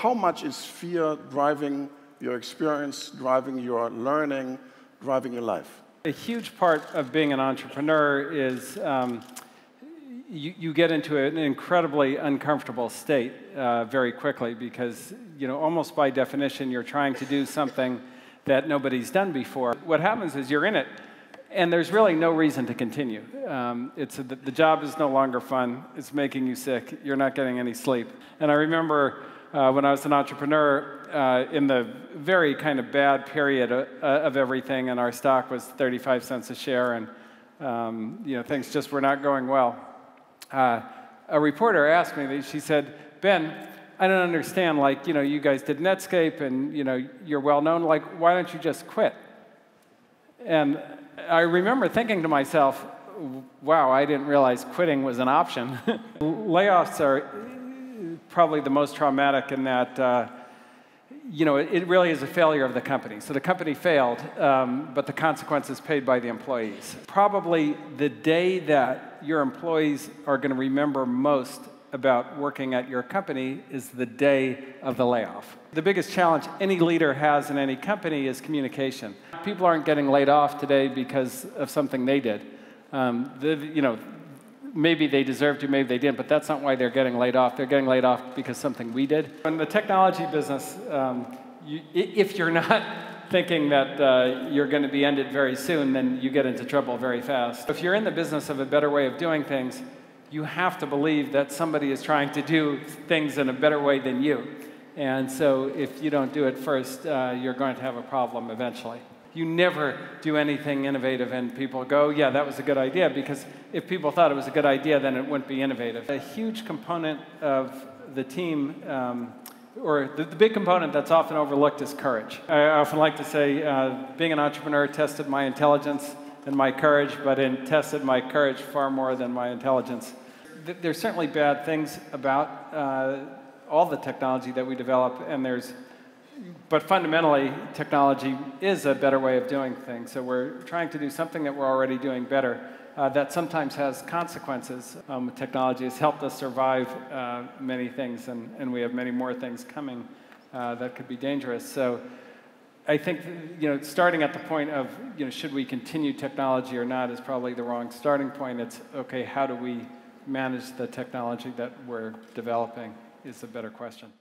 How much is fear driving your experience, driving your learning, driving your life? A huge part of being an entrepreneur is you get into an incredibly uncomfortable state very quickly because, almost by definition, you're trying to do something that nobody's done before. What happens is you're in it, and there's really no reason to continue. The job is no longer fun. It's making you sick. You're not getting any sleep. And I remember when I was an entrepreneur in the very kind of bad period of everything, and our stock was 35 cents a share, and things just were not going well. A reporter asked me, she said, "Ben, I don't understand, you guys did Netscape and, you're well known, why don't you just quit?" And I remember thinking to myself, wow, I didn't realize quitting was an option. Layoffs are probably the most traumatic in that, it really is a failure of the company. So the company failed, but the consequence is paid by the employees. Probably the day that your employees are going to remember most about working at your company is the day of the layoff. The biggest challenge any leader has in any company is communication. People aren't getting laid off today because of something they did. Maybe they deserved to, maybe they didn't, but that's not why they're getting laid off. They're getting laid off because something we did. In the technology business, if you're not thinking that you're going to be ended very soon, then you get into trouble very fast. If you're in the business of a better way of doing things, you have to believe that somebody is trying to do things in a better way than you. And so if you don't do it first, you're going to have a problem eventually. You never do anything innovative and people go, yeah, that was a good idea, because if people thought it was a good idea, then it wouldn't be innovative. A huge component of the team, or the big component that's often overlooked, is courage. I often like to say being an entrepreneur tested my intelligence and my courage, but it tested my courage far more than my intelligence. There's certainly bad things about all the technology that we develop, but fundamentally, technology is a better way of doing things. So we're trying to do something that we're already doing better that sometimes has consequences. Technology has helped us survive many things, and we have many more things coming that could be dangerous. So I think starting at the point of should we continue technology or not is probably the wrong starting point. It's okay, how do we manage the technology that we're developing is a better question.